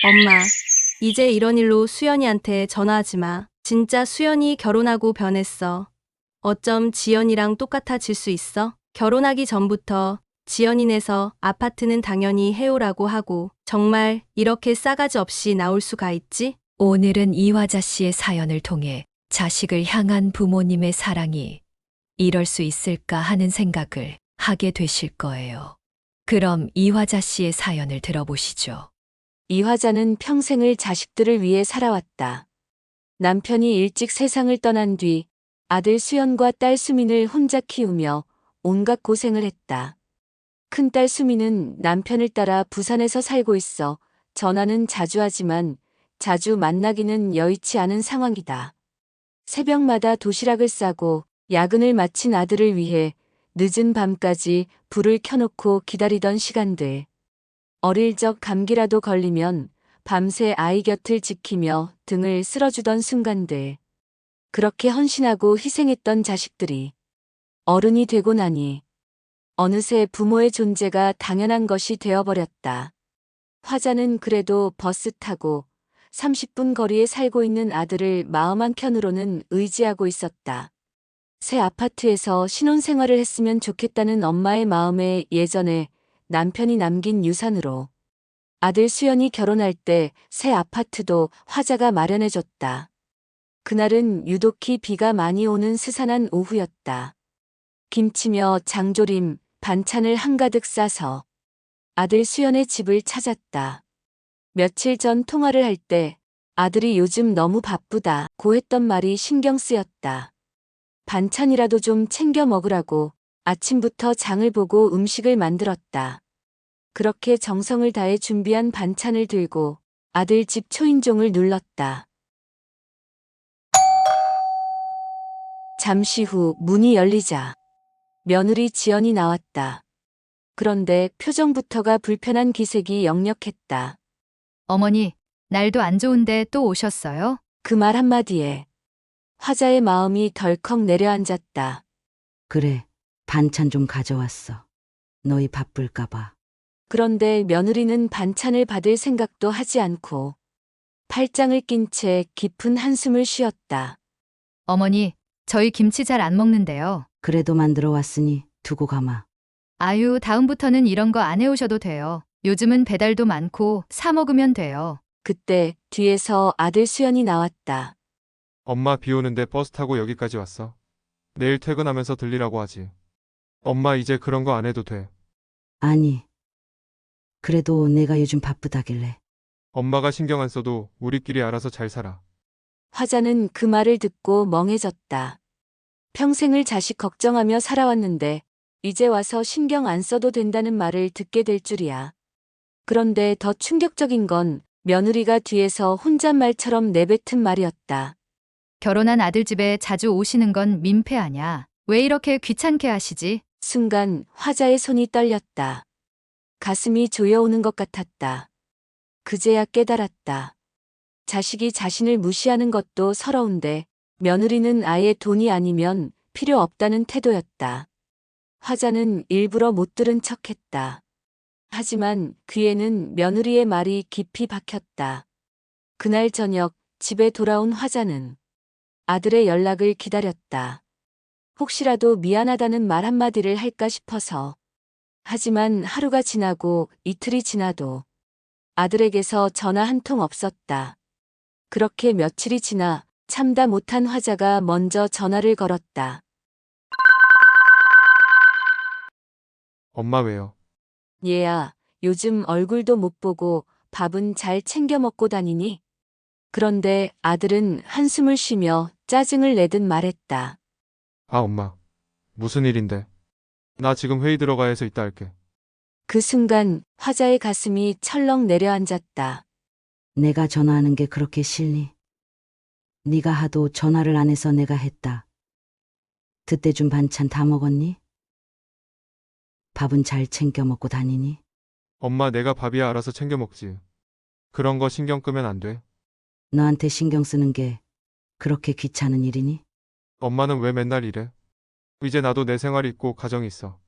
엄마, 이제 이런 일로 수연이한테 전화하지 마. 진짜 수연이 결혼하고 변했어. 어쩜 지연이랑 똑같아질 수 있어? 결혼하기 전부터 지연이네서 아파트는 당연히 해오라고 하고 정말 이렇게 싸가지 없이 나올 수가 있지? 오늘은 이화자 씨의 사연을 통해 자식을 향한 부모님의 사랑이 이럴 수 있을까 하는 생각을 하게 되실 거예요. 그럼 이화자 씨의 사연을 들어보시죠. 이화자는 평생을 자식들을 위해 살아왔다. 남편이 일찍 세상을 떠난 뒤 아들 수연과 딸 수민을 혼자 키우며 온갖 고생을 했다. 큰딸 수민은 남편을 따라 부산에서 살고 있어 전화는 자주 하지만 자주 만나기는 여의치 않은 상황이다. 새벽마다 도시락을 싸고 야근을 마친 아들을 위해 늦은 밤까지 불을 켜놓고 기다리던 시간들. 어릴 적 감기라도 걸리면 밤새 아이 곁을 지키며 등을 쓸어주던 순간들. 그렇게 헌신하고 희생했던 자식들이 어른이 되고 나니 어느새 부모의 존재가 당연한 것이 되어버렸다. 화자는 그래도 버스 타고 30분 거리에 살고 있는 아들을 마음 한켠으로는 의지하고 있었다. 새 아파트에서 신혼생활을 했으면 좋겠다는 엄마의 마음에 예전에 남편이 남긴 유산으로 아들 수연이 결혼할 때 새 아파트도 화자가 마련해줬다. 그날은 유독히 비가 많이 오는 스산한 오후였다. 김치며 장조림, 반찬을 한가득 싸서 아들 수연의 집을 찾았다. 며칠 전 통화를 할 때 아들이 요즘 너무 바쁘다고 했던 말이 신경 쓰였다. 반찬이라도 좀 챙겨 먹으라고 아침부터 장을 보고 음식을 만들었다. 그렇게 정성을 다해 준비한 반찬을 들고 아들 집 초인종을 눌렀다. 잠시 후 문이 열리자 며느리 지연이 나왔다. 그런데 표정부터가 불편한 기색이 역력했다. 어머니, 날도 안 좋은데 또 오셨어요? 그 말 한마디에 화자의 마음이 덜컥 내려앉았다. 그래, 반찬 좀 가져왔어. 너희 바쁠까봐. 그런데 며느리는 반찬을 받을 생각도 하지 않고 팔짱을 낀 채 깊은 한숨을 쉬었다. 어머니, 저희 김치 잘 안 먹는데요. 그래도 만들어 왔으니 두고 가마. 아유, 다음부터는 이런 거 안 해오셔도 돼요. 요즘은 배달도 많고 사 먹으면 돼요. 그때 뒤에서 아들 수연이 나왔다. 엄마 비 오는데 버스 타고 여기까지 왔어. 내일 퇴근하면서 들리라고 하지. 엄마 이제 그런 거 안 해도 돼. 아니, 그래도 내가 요즘 바쁘다길래. 엄마가 신경 안 써도 우리끼리 알아서 잘 살아. 화자는 그 말을 듣고 멍해졌다. 평생을 자식 걱정하며 살아왔는데 이제 와서 신경 안 써도 된다는 말을 듣게 될 줄이야. 그런데 더 충격적인 건 며느리가 뒤에서 혼잣말처럼 내뱉은 말이었다. 결혼한 아들 집에 자주 오시는 건 민폐 아냐. 왜 이렇게 귀찮게 하시지? 순간 화자의 손이 떨렸다. 가슴이 조여오는 것 같았다. 그제야 깨달았다. 자식이 자신을 무시하는 것도 서러운데 며느리는 아예 돈이 아니면 필요 없다는 태도였다. 화자는 일부러 못 들은 척했다. 하지만 귀에는 며느리의 말이 깊이 박혔다. 그날 저녁 집에 돌아온 화자는 아들의 연락을 기다렸다. 혹시라도 미안하다는 말 한마디를 할까 싶어서. 하지만 하루가 지나고 이틀이 지나도 아들에게서 전화 한 통 없었다. 그렇게 며칠이 지나 참다 못한 화자가 먼저 전화를 걸었다. 엄마 왜요? 얘야, 요즘 얼굴도 못 보고 밥은 잘 챙겨 먹고 다니니? 그런데 아들은 한숨을 쉬며 짜증을 내듯 말했다. 아 엄마. 무슨 일인데? 나 지금 회의 들어가야 해서 이따 할게. 그 순간 화자의 가슴이 철렁 내려앉았다. 내가 전화하는 게 그렇게 싫니? 네가 하도 전화를 안 해서 내가 했다. 그때 준 반찬 다 먹었니? 밥은 잘 챙겨 먹고 다니니? 엄마 내가 밥이야 알아서 챙겨 먹지. 그런 거 신경 끄면 안 돼. 너한테 신경 쓰는 게 그렇게 귀찮은 일이니? 엄마는 왜 맨날 이래? 이제 나도 내 생활이 있고 가정이 있어.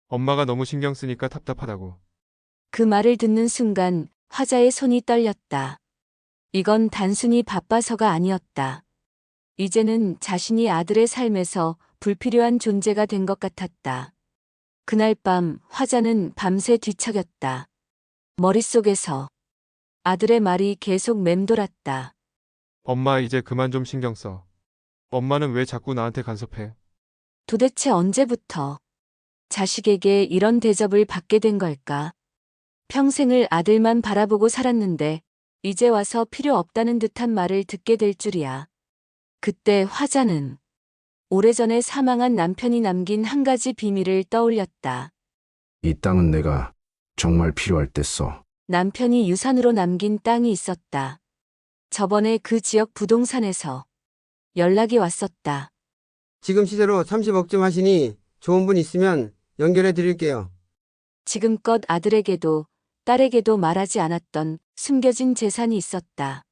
엄마가 너무 신경 쓰니까 답답하다고. 그 말을 듣는 순간 화자의 손이 떨렸다. 이건 단순히 바빠서가 아니었다. 이제는 자신이 아들의 삶에서 불필요한 존재가 된 것 같았다. 그날 밤 화자는 밤새 뒤척였다. 머릿속에서 아들의 말이 계속 맴돌았다. 엄마 이제 그만 좀 신경 써. 엄마는 왜 자꾸 나한테 간섭해? 도대체 언제부터 자식에게 이런 대접을 받게 된 걸까? 평생을 아들만 바라보고 살았는데 이제 와서 필요 없다는 듯한 말을 듣게 될 줄이야. 그때 화자는 오래전에 사망한 남편이 남긴 한 가지 비밀을 떠올렸다. 이 땅은 내가 정말 필요할 때 써. 남편이 유산으로 남긴 땅이 있었다. 저번에 그 지역 부동산에서 연락이 왔었다. 지금 시세로 30억쯤 하시니 좋은 분 있으면 연결해 드릴게요. 지금껏 아들에게도 딸에게도 말하지 않았던 숨겨진 재산이 있었다.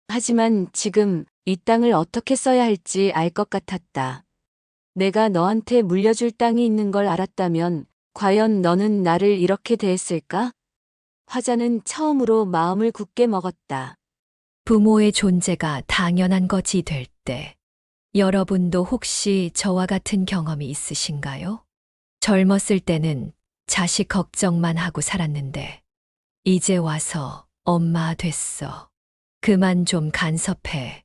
하지만 지금 이 땅을 어떻게 써야 할지 알 것 같았다. 내가 너한테 물려줄 땅이 있는 걸 알았다면 과연 너는 나를 이렇게 대했을까? 화자는 처음으로 마음을 굳게 먹었다. 부모의 존재가 당연한 것이 될 때, 여러분도 혹시 저와 같은 경험이 있으신가요? 젊었을 때는 자식 걱정만 하고 살았는데, 이제 와서 엄마 됐어. 그만 좀 간섭해.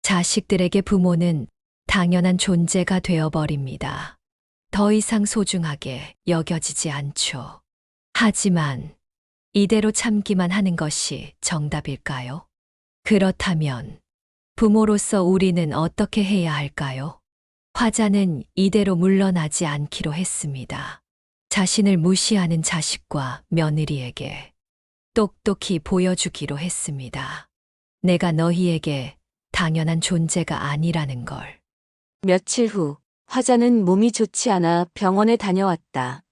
자식들에게 부모는 당연한 존재가 되어버립니다. 더 이상 소중하게 여겨지지 않죠. 하지만 이대로 참기만 하는 것이 정답일까요? 그렇다면 부모로서 우리는 어떻게 해야 할까요? 화자는 이대로 물러나지 않기로 했습니다. 자신을 무시하는 자식과 며느리에게 똑똑히 보여주기로 했습니다. 내가 너희에게 당연한 존재가 아니라는 걸. 며칠 후 화자는 몸이 좋지 않아 병원에 다녀왔다.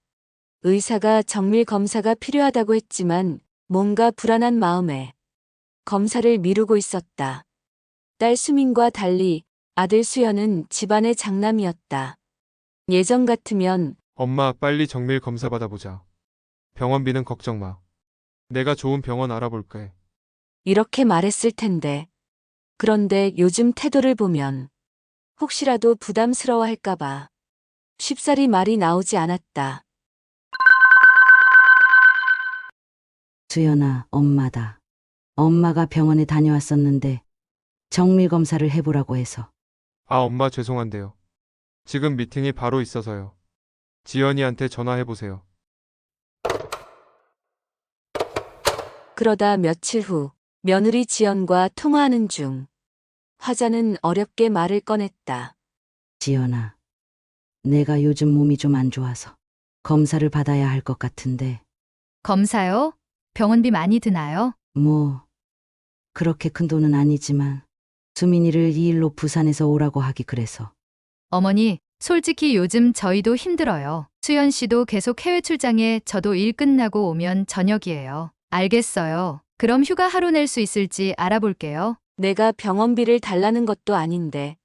의사가 정밀 검사가 필요하다고 했지만 뭔가 불안한 마음에 검사를 미루고 있었다. 딸 수민과 달리 아들 수연은 집안의 장남이었다. 예전 같으면 엄마 빨리 정밀 검사 받아보자. 병원비는 걱정 마. 내가 좋은 병원 알아볼게. 이렇게 말했을 텐데. 그런데 요즘 태도를 보면 혹시라도 부담스러워 할까봐 쉽사리 말이 나오지 않았다. 수연아, 엄마다. 엄마가 병원에 다녀왔었는데 정밀 검사를 해보라고 해서. 아, 엄마 죄송한데요. 지금 미팅이 바로 있어서요. 지연이한테 전화해보세요. 그러다 며칠 후 며느리 지연과 통화하는 중 화자는 어렵게 말을 꺼냈다. 지연아, 내가 요즘 몸이 좀 안 좋아서 검사를 받아야 할 것 같은데 검사요? 병원비 많이 드나요? 뭐 그렇게 큰 돈은 아니지만 수민이를 이 일로 부산에서 오라고 하기 그래서. 어머니, 솔직히 요즘 저희도 힘들어요. 수연 씨도 계속 해외 출장에 저도 일 끝나고 오면 저녁이에요. 알겠어요. 그럼 휴가 하루 낼 수 있을지 알아볼게요. 내가 병원비를 달라는 것도 아닌데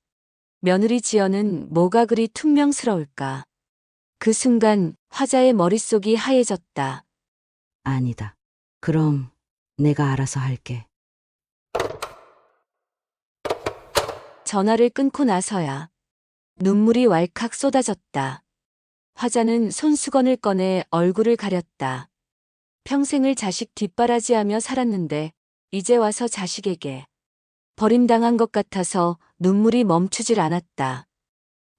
며느리 지연은 뭐가 그리 퉁명스러울까. 그 순간 화자의 머릿속이 하얘졌다. 아니다. 그럼 내가 알아서 할게. 전화를 끊고 나서야 눈물이 왈칵 쏟아졌다. 화자는 손수건을 꺼내 얼굴을 가렸다. 평생을 자식 뒷바라지하며 살았는데 이제 와서 자식에게 버림당한 것 같아서 눈물이 멈추질 않았다.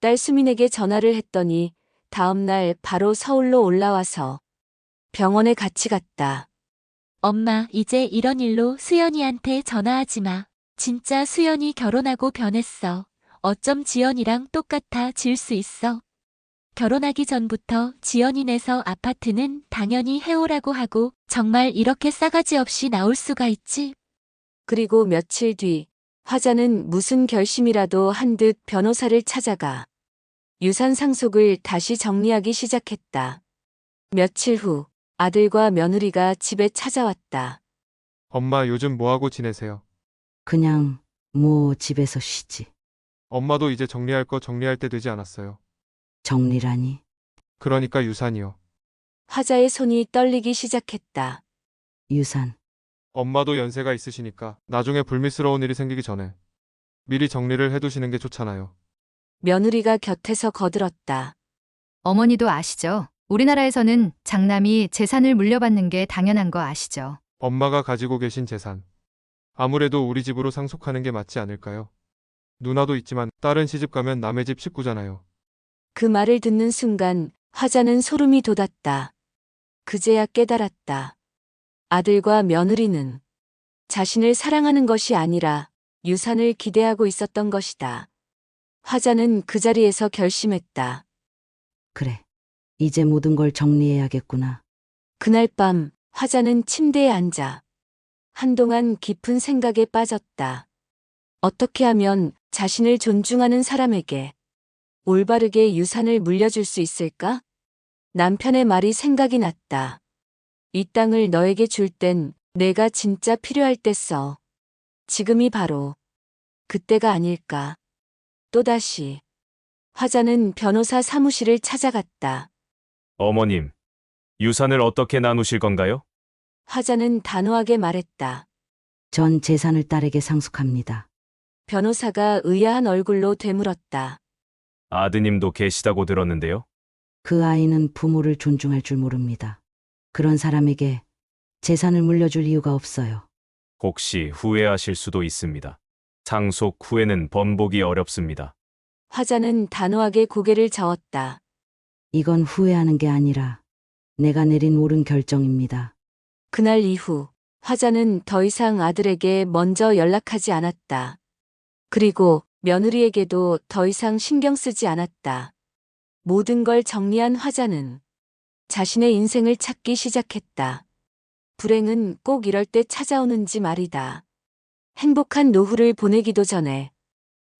딸 수민에게 전화를 했더니 다음 날 바로 서울로 올라와서 병원에 같이 갔다. 엄마, 이제 이런 일로 수연이한테 전화하지 마. 진짜 수연이 결혼하고 변했어. 어쩜 지연이랑 똑같아 질 수 있어. 결혼하기 전부터 지연이네서 아파트는 당연히 해오라고 하고 정말 이렇게 싸가지 없이 나올 수가 있지. 그리고 며칠 뒤 화자는 무슨 결심이라도 한 듯 변호사를 찾아가 유산 상속을 다시 정리하기 시작했다. 며칠 후 아들과 며느리가 집에 찾아왔다. 엄마 요즘 뭐하고 지내세요? 그냥 뭐 집에서 쉬지. 엄마도 이제 정리할 거 정리할 때 되지 않았어요. 정리라니. 그러니까 유산이요. 화자의 손이 떨리기 시작했다. 유산. 엄마도 연세가 있으시니까 나중에 불미스러운 일이 생기기 전에 미리 정리를 해두시는 게 좋잖아요. 며느리가 곁에서 거들었다. 어머니도 아시죠? 우리나라에서는 장남이 재산을 물려받는 게 당연한 거 아시죠? 엄마가 가지고 계신 재산. 아무래도 우리 집으로 상속하는 게 맞지 않을까요? 누나도 있지만 딸은 시집 가면 남의 집 식구잖아요. 그 말을 듣는 순간 화자는 소름이 돋았다. 그제야 깨달았다. 아들과 며느리는 자신을 사랑하는 것이 아니라 유산을 기대하고 있었던 것이다. 화자는 그 자리에서 결심했다. 그래. 이제 모든 걸 정리해야겠구나. 그날 밤 화자는 침대에 앉아 한동안 깊은 생각에 빠졌다. 어떻게 하면 자신을 존중하는 사람에게 올바르게 유산을 물려줄 수 있을까? 남편의 말이 생각이 났다. 이 땅을 너에게 줄 땐 내가 진짜 필요할 때 써. 지금이 바로 그때가 아닐까. 또다시 화자는 변호사 사무실을 찾아갔다. 어머님, 유산을 어떻게 나누실 건가요? 화자는 단호하게 말했다. 전 재산을 딸에게 상속합니다. 변호사가 의아한 얼굴로 되물었다. 아드님도 계시다고 들었는데요. 그 아이는 부모를 존중할 줄 모릅니다. 그런 사람에게 재산을 물려줄 이유가 없어요. 혹시 후회하실 수도 있습니다. 상속 후에는 번복이 어렵습니다. 화자는 단호하게 고개를 저었다. 이건 후회하는 게 아니라 내가 내린 옳은 결정입니다. 그날 이후 화자는 더 이상 아들에게 먼저 연락하지 않았다. 그리고 며느리에게도 더 이상 신경 쓰지 않았다. 모든 걸 정리한 화자는 자신의 인생을 찾기 시작했다. 불행은 꼭 이럴 때 찾아오는지 말이다. 행복한 노후를 보내기도 전에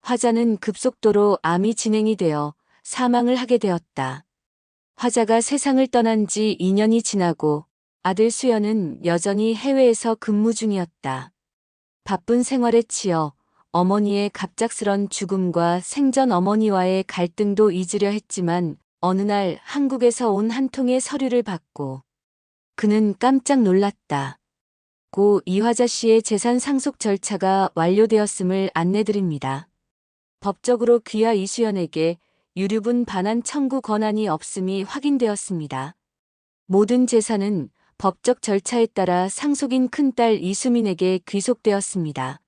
화자는 급속도로 암이 진행이 되어 사망을 하게 되었다. 화자가 세상을 떠난 지 2년이 지나고 아들 수연은 여전히 해외에서 근무 중이었다. 바쁜 생활에 치여 어머니의 갑작스런 죽음과 생전 어머니와의 갈등도 잊으려 했지만 어느 날 한국에서 온 한 통의 서류를 받고 그는 깜짝 놀랐다. 고 이화자 씨의 재산 상속 절차가 완료되었음을 안내드립니다. 법적으로 귀하 이수연에게 유류분 반환 청구 권한이 없음이 확인되었습니다. 모든 재산은 법적 절차에 따라 상속인 큰딸 이수민에게 귀속되었습니다.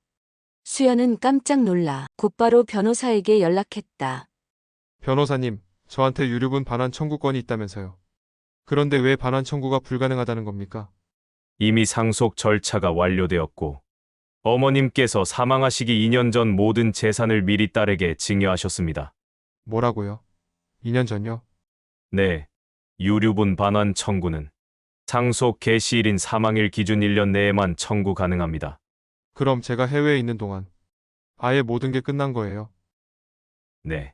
수연은 깜짝 놀라 곧바로 변호사에게 연락했다. 변호사님, 저한테 유류분 반환 청구권이 있다면서요. 그런데 왜 반환 청구가 불가능하다는 겁니까? 이미 상속 절차가 완료되었고 어머님께서 사망하시기 2년 전 모든 재산을 미리 딸에게 증여하셨습니다. 뭐라고요? 2년 전요? 네, 유류분 반환 청구는 상속 개시일인 사망일 기준 1년 내에만 청구 가능합니다. 그럼 제가 해외에 있는 동안 아예 모든 게 끝난 거예요? 네,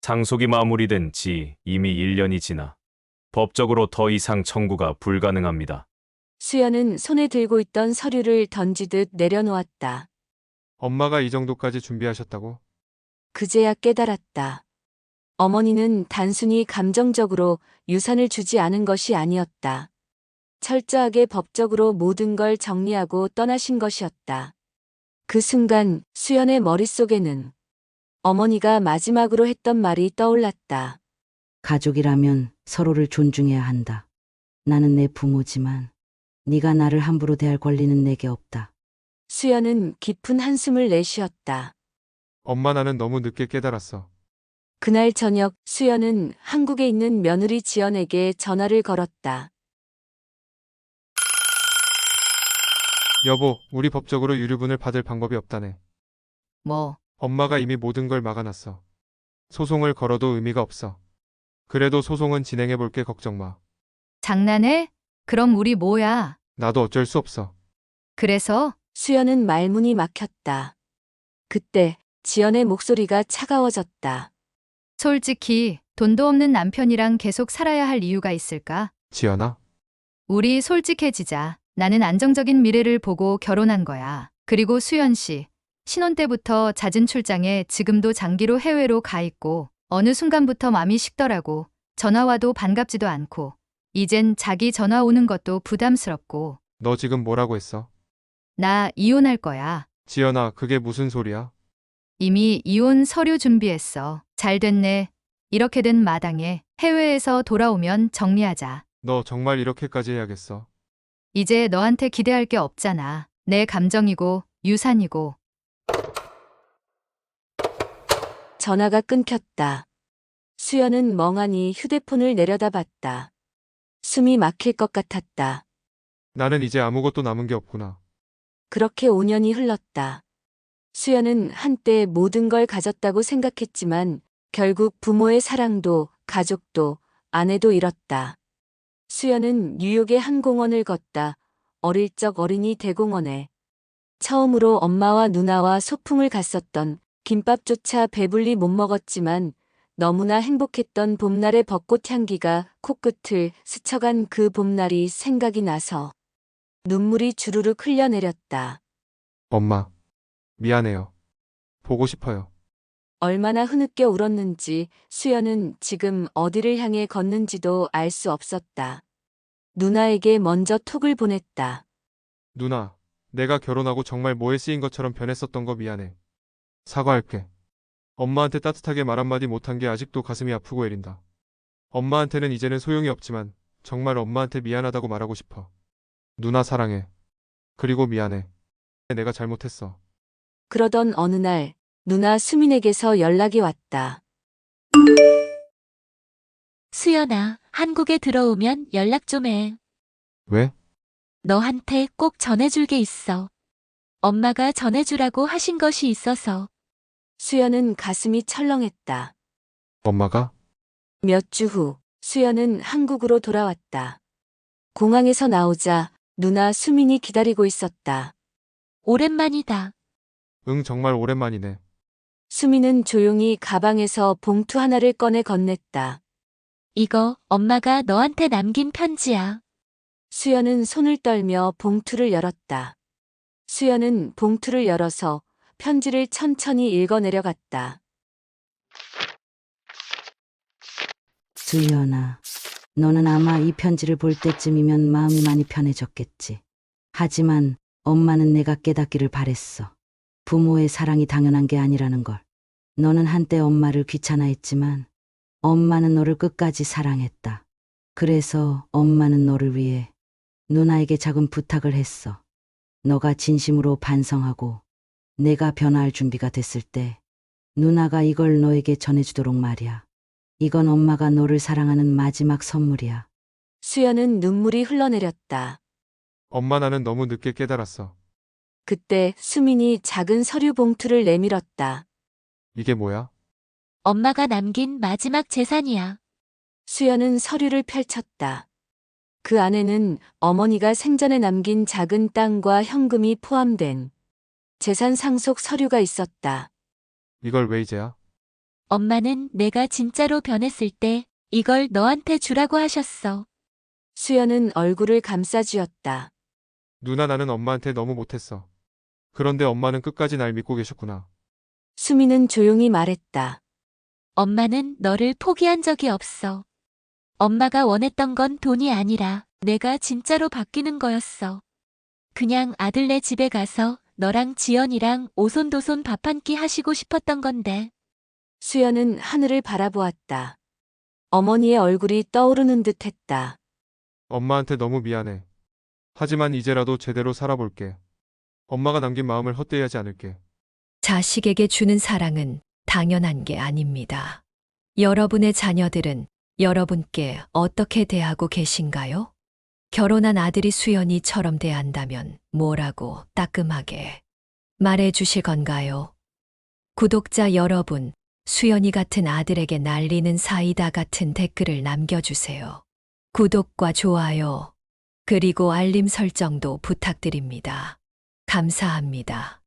상속이 마무리된 지 이미 1년이 지나 법적으로 더 이상 청구가 불가능합니다. 수연은 손에 들고 있던 서류를 던지듯 내려놓았다. 엄마가 이 정도까지 준비하셨다고? 그제야 깨달았다. 어머니는 단순히 감정적으로 유산을 주지 않은 것이 아니었다. 철저하게 법적으로 모든 걸 정리하고 떠나신 것이었다. 그 순간 수연의 머릿속에는 어머니가 마지막으로 했던 말이 떠올랐다. 가족이라면 서로를 존중해야 한다. 나는 내 부모지만 네가 나를 함부로 대할 권리는 내게 없다. 수연은 깊은 한숨을 내쉬었다. 엄마, 나는 너무 늦게 깨달았어. 그날 저녁 수연은 한국에 있는 며느리 지연에게 전화를 걸었다. 여보, 우리 법적으로 유류분을 받을 방법이 없다네. 뭐, 엄마가 이미 모든 걸 막아놨어. 소송을 걸어도 의미가 없어. 그래도 소송은 진행해볼게, 걱정 마. 장난해? 그럼 우리 뭐야? 나도 어쩔 수 없어. 그래서? 수연은 말문이 막혔다. 그때 지연의 목소리가 차가워졌다. 솔직히 돈도 없는 남편이랑 계속 살아야 할 이유가 있을까? 지연아? 우리 솔직해지자. 나는 안정적인 미래를 보고 결혼한 거야. 그리고 수연 씨, 신혼 때부터 잦은 출장에 지금도 장기로 해외로 가 있고 어느 순간부터 맘이 식더라고. 전화 와도 반갑지도 않고 이젠 자기 전화 오는 것도 부담스럽고. 너 지금 뭐라고 했어? 나 이혼할 거야. 지연아, 그게 무슨 소리야? 이미 이혼 서류 준비했어. 잘 됐네. 이렇게 된 마당에 해외에서 돌아오면 정리하자. 너 정말 이렇게까지 해야겠어? 이제 너한테 기대할 게 없잖아. 내 감정이고 유산이고. 전화가 끊겼다. 수연은 멍하니 휴대폰을 내려다봤다. 숨이 막힐 것 같았다. 나는 이제 아무것도 남은 게 없구나. 그렇게 5년이 흘렀다. 수연은 한때 모든 걸 가졌다고 생각했지만 결국 부모의 사랑도 가족도 아내도 잃었다. 수연은 뉴욕의 한 공원을 걷다. 어릴 적 어린이 대공원에 처음으로 엄마와 누나와 소풍을 갔었던 김밥조차 배불리 못 먹었지만 너무나 행복했던 봄날의 벚꽃 향기가 코끝을 스쳐간 그 봄날이 생각이 나서 눈물이 주르륵 흘려내렸다. 엄마, 미안해요. 보고 싶어요. 얼마나 흐느껴 울었는지 수연은 지금 어디를 향해 걷는지도 알 수 없었다. 누나에게 먼저 톡을 보냈다. 누나, 내가 결혼하고 정말 뭐에 쓰인 것처럼 변했었던 거 미안해. 사과할게. 엄마한테 따뜻하게 말 한마디 못한 게 아직도 가슴이 아프고 애린다. 엄마한테는 이제는 소용이 없지만 정말 엄마한테 미안하다고 말하고 싶어. 누나 사랑해. 그리고 미안해. 내가 잘못했어. 그러던 어느 날 누나 수민에게서 연락이 왔다. 수연아, 한국에 들어오면 연락 좀 해. 왜? 너한테 꼭 전해줄 게 있어. 엄마가 전해주라고 하신 것이 있어서. 수연은 가슴이 철렁했다. 엄마가? 몇 주 후 수연은 한국으로 돌아왔다. 공항에서 나오자 누나 수민이 기다리고 있었다. 오랜만이다. 응, 정말 오랜만이네. 수민은 조용히 가방에서 봉투 하나를 꺼내 건넸다. 이거 엄마가 너한테 남긴 편지야. 수연은 손을 떨며 봉투를 열었다. 수연은 봉투를 열어서 편지를 천천히 읽어 내려갔다. 수연아, 너는 아마 이 편지를 볼 때쯤이면 마음이 많이 편해졌겠지. 하지만 엄마는 내가 깨닫기를 바랬어. 부모의 사랑이 당연한 게 아니라는 걸. 너는 한때 엄마를 귀찮아했지만 엄마는 너를 끝까지 사랑했다. 그래서 엄마는 너를 위해 누나에게 작은 부탁을 했어. 너가 진심으로 반성하고 내가 변화할 준비가 됐을 때 누나가 이걸 너에게 전해주도록 말이야. 이건 엄마가 너를 사랑하는 마지막 선물이야. 수연은 눈물이 흘러내렸다. 엄마, 나는 너무 늦게 깨달았어. 그때 수민이 작은 서류 봉투를 내밀었다. 이게 뭐야? 엄마가 남긴 마지막 재산이야. 수연은 서류를 펼쳤다. 그 안에는 어머니가 생전에 남긴 작은 땅과 현금이 포함된 재산 상속 서류가 있었다. 이걸 왜 이제야? 엄마는 내가 진짜로 변했을 때 이걸 너한테 주라고 하셨어. 수연은 얼굴을 감싸쥐었다. 누나, 나는 엄마한테 너무 못했어. 그런데 엄마는 끝까지 날 믿고 계셨구나. 수민은 조용히 말했다. 엄마는 너를 포기한 적이 없어. 엄마가 원했던 건 돈이 아니라 내가 진짜로 바뀌는 거였어. 그냥 아들네 집에 가서 너랑 지연이랑 오손도손 밥 한 끼 하시고 싶었던 건데. 수연은 하늘을 바라보았다. 어머니의 얼굴이 떠오르는 듯 했다. 엄마한테 너무 미안해. 하지만 이제라도 제대로 살아볼게. 엄마가 남긴 마음을 헛되이 하지 않을게. 자식에게 주는 사랑은 당연한 게 아닙니다. 여러분의 자녀들은 여러분께 어떻게 대하고 계신가요? 결혼한 아들이 수연이처럼 대한다면 뭐라고 따끔하게 말해 주실 건가요? 구독자 여러분, 수연이 같은 아들에게 날리는 사이다 같은 댓글을 남겨주세요. 구독과 좋아요, 그리고 알림 설정도 부탁드립니다. 감사합니다.